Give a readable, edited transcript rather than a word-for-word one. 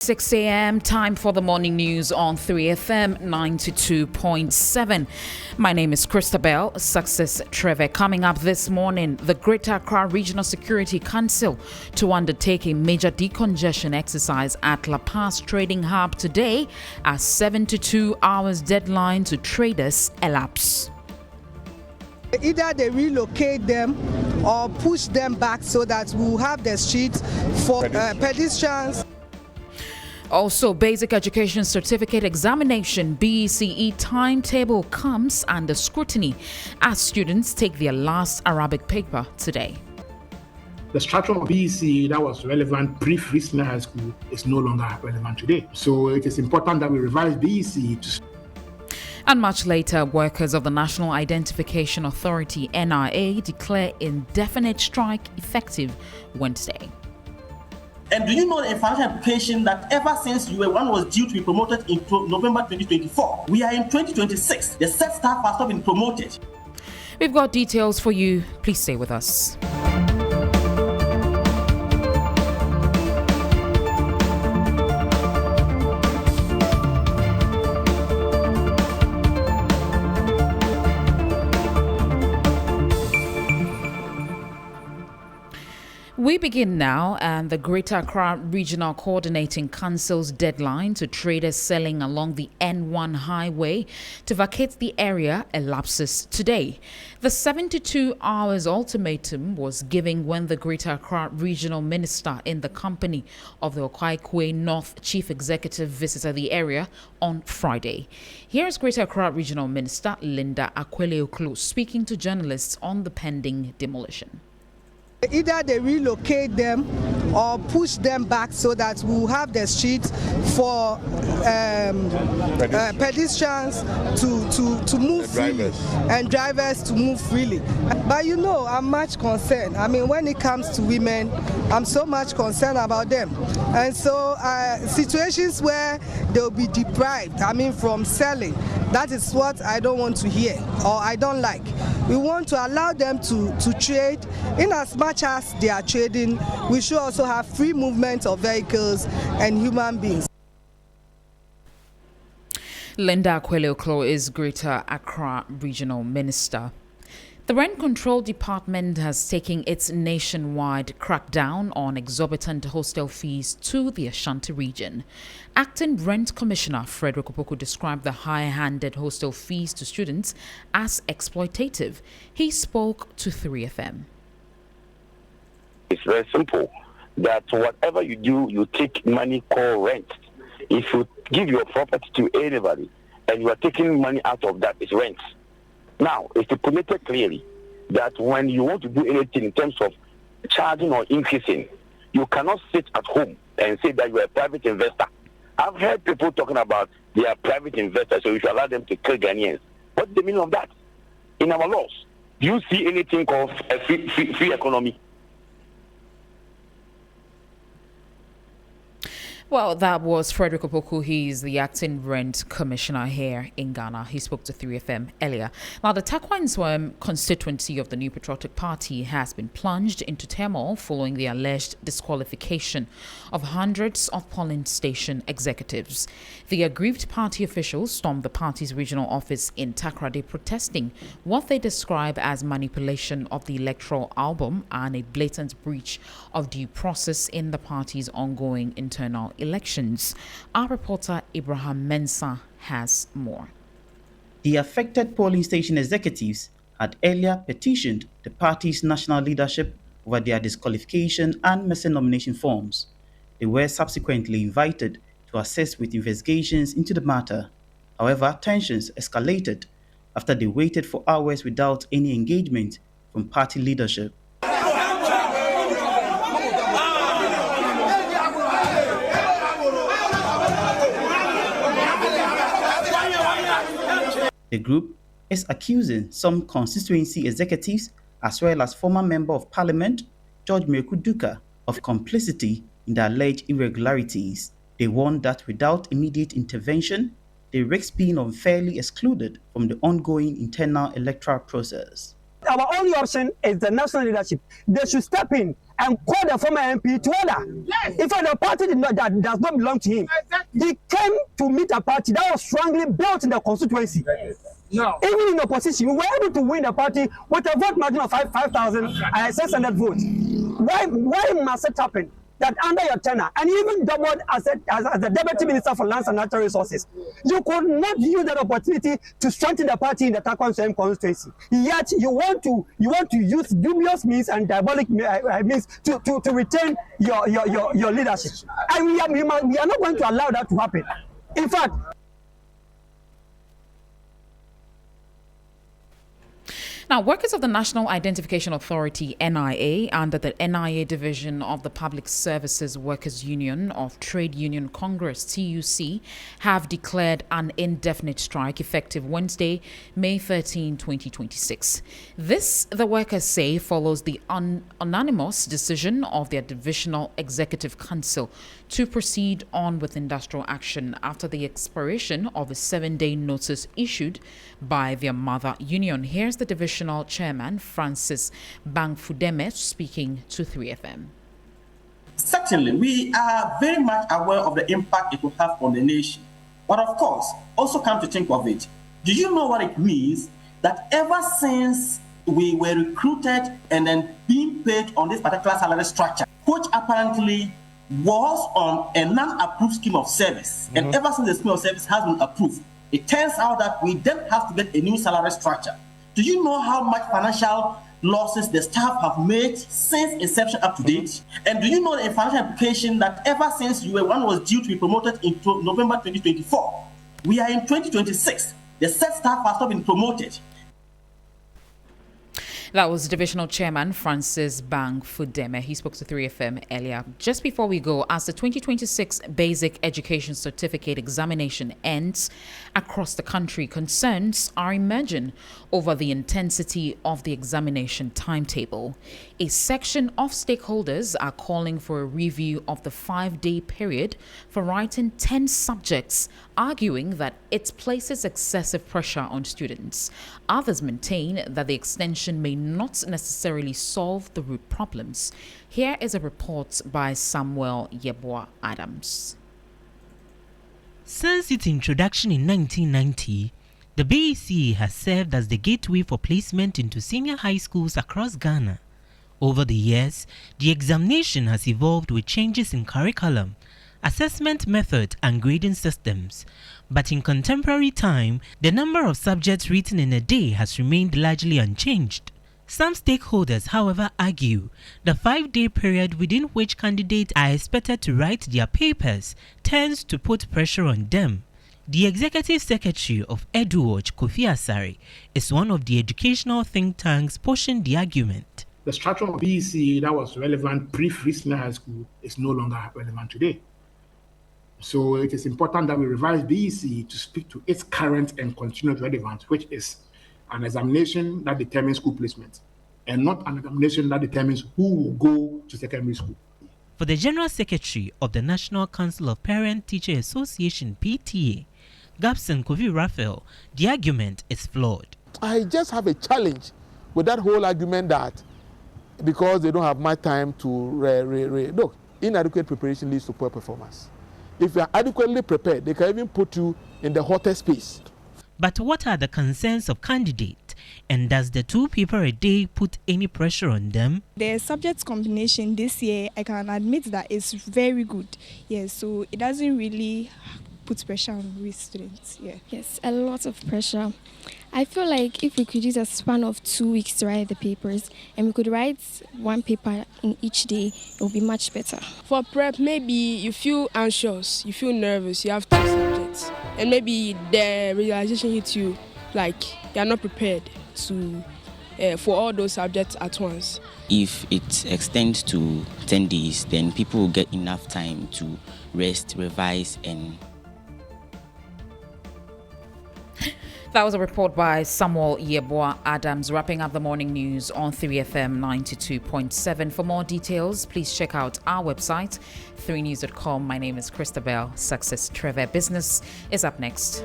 6 a.m. time for the morning news on 3FM 92.7. My name is Christabel Success Trevor. Coming up this morning, the Greater Accra Regional Security Council to undertake a major decongestion exercise at La Paz Trading Hub today as 72 hours deadline to traders elapse. Either they relocate them or push them back so that we'll have the streets for pedestrians. Also, Basic Education Certificate Examination BECE timetable comes under scrutiny as students take their last Arabic paper today. The structure of BECE that was relevant pre-Free Senior High School is no longer relevant today. So it is important that we revise BECE. And much later, workers of the National Identification Authority NIA declare indefinite strike effective Wednesday. And do you know the financial implication that ever since one was due to be promoted in November 2024, we are in 2026. The said staff has not been promoted. We've got details for you. Please stay with us. We begin now, and the Greater Accra Regional Coordinating Council's deadline to traders selling along the N1 highway to vacate the area elapses today. The 72 hours ultimatum was given when the Greater Accra Regional Minister in the company of the Okwaikwe North Chief Executive visited the area on Friday. Here's Greater Accra Regional Minister Linda Akwele-Oklo speaking to journalists on the pending demolition. Either they relocate them or push them back so that we'll have the streets for pedestrians to move freely and drivers to move freely. But you know, I'm much concerned. I mean, when it comes to women, I'm so much concerned about them. And so situations where they'll be deprived, from selling, that is what I don't want to hear or I don't like. We want to allow them to trade. In as much as they are trading, we should also have free movement of vehicles and human beings. Linda Akwele-Oklo is Greater Accra Regional Minister. The Rent Control Department has taken its nationwide crackdown on exorbitant hostel fees to the Ashanti region. Acting Rent Commissioner Frederick Opoku described the high-handed hostel fees to students as exploitative. He spoke to 3FM. It's very simple that whatever you do, you take money called rent. If you give your property to anybody and you are taking money out of that, it's rent. Now, it's stipulated clearly that when you want to do anything in terms of charging or increasing, you cannot sit at home and say that you are a private investor. I've heard people talking about they are private investors, so you should allow them to kill Ghanaians. What's the meaning of that? In our laws, do you see anything called a free economy? Well, that was Frederick Opoku. He's the acting rent commissioner here in Ghana. He spoke to 3FM earlier. Now, the Takwainswam constituency of the New Patriotic Party has been plunged into turmoil following the alleged disqualification of hundreds of polling station executives. The aggrieved party officials stormed the party's regional office in Takoradi protesting what they describe as manipulation of the electoral album and a blatant breach of due process in the party's ongoing internal elections. Our reporter Abraham Mensah has more. The affected polling station executives had earlier petitioned the party's national leadership over their disqualification and missing nomination forms. They were subsequently invited to assist with investigations into the matter. However, tensions escalated after they waited for hours without any engagement from party leadership. The group is accusing some constituency executives as well as former Member of Parliament George Miracle Duka of complicity in the alleged irregularities. They warned that without immediate intervention, they risk being unfairly excluded from the ongoing internal electoral process. Our only option is the national leadership. They should step in and call the former MP to order. Yes. In fact, the party that does not belong to him. Exactly. He came to meet a party that was strongly built in the constituency. Yes. No. Even in opposition, we were able to win the party with a vote margin of 5,600 votes. Why must it happen that under your tenure, and even doubled as the Deputy Minister for Lands and Natural Resources, you could not use that opportunity to strengthen the party in the Taquan Soem constituency? Yet you want to use dubious means and diabolic means to retain your leadership. And we are not going to allow that to happen. In fact, now, workers of the National Identification Authority, NIA, under the NIA Division of the Public Services Workers Union of Trade Union Congress, TUC, have declared an indefinite strike effective Wednesday, May 13, 2026. This, the workers say, follows the unanimous decision of their Divisional Executive Council to proceed on with industrial action after the expiration of a 7-day notice issued by their mother union. Here's the divisional chairman, Francis Bangfudeme, speaking to 3FM. Certainly, we are very much aware of the impact it will have on the nation. But of course, also come to think of it, do you know what it means that ever since we were recruited and then being paid on this particular salary structure, which apparently was on a non-approved scheme of service, and ever since the scheme of service has been approved, it turns out that we then have to get a new salary structure. Do you know how much financial losses the staff have made since inception up to date? And do you know the financial implication that ever since one was due to be promoted in November 2024, we are in 2026, the said staff has not been promoted. That was Divisional Chairman Francis Bangfudeme. He spoke to 3FM earlier. Just before we go, as the 2026 Basic Education Certificate examination ends across the country, concerns are emerging over the intensity of the examination timetable. A section of stakeholders are calling for a review of the 5-day period for writing 10 subjects, arguing that it places excessive pressure on students. Others maintain that the extension may not necessarily solve the root problems. Here is a report by Samuel Yeboah Adams. Since its introduction in 1990, the BEC has served as the gateway for placement into senior high schools across Ghana. Over the years, the examination has evolved with changes in curriculum, assessment method and grading systems. But in contemporary time, the number of subjects written in a day has remained largely unchanged. Some stakeholders, however, argue the 5-day period within which candidates are expected to write their papers tends to put pressure on them. The Executive Secretary of EduWatch, Kofi Asare, is one of the educational think tanks pushing the argument. The structure of BEC that was relevant pre-Free Senior High School is no longer relevant today. So it is important that we revise BEC to speak to its current and continued relevance, which is an examination that determines school placement, and not an examination that determines who will go to secondary school. For the General Secretary of the National Council of Parent-Teacher Association, PTA, Gabson Kofi Raphael, the argument is flawed. I just have a challenge with that whole argument that because they don't have much time to look, inadequate preparation leads to poor performance. If you are adequately prepared, they can even put you in the hottest space. But what are the concerns of candidates? And does the 2 paper a day put any pressure on them? The subject combination this year, I can admit that it's very good. Yes, so it doesn't really put pressure on we students. Yeah. Yes, a lot of pressure. I feel like if we could use a span of 2 weeks to write the papers and we could write 1 paper in each day, it would be much better. For prep, maybe you feel anxious, you feel nervous, you have 2 subjects, and maybe the realization hits you like you are not prepared to for all those subjects at once. If it extends to 10 days, then people will get enough time to rest, revise, and That was a report by Samuel Yeboah Adams, wrapping up the morning news on 3FM 92.7. For more details, please check out our website, 3news.com. My name is Christabel. Success Trevor. Business is up next.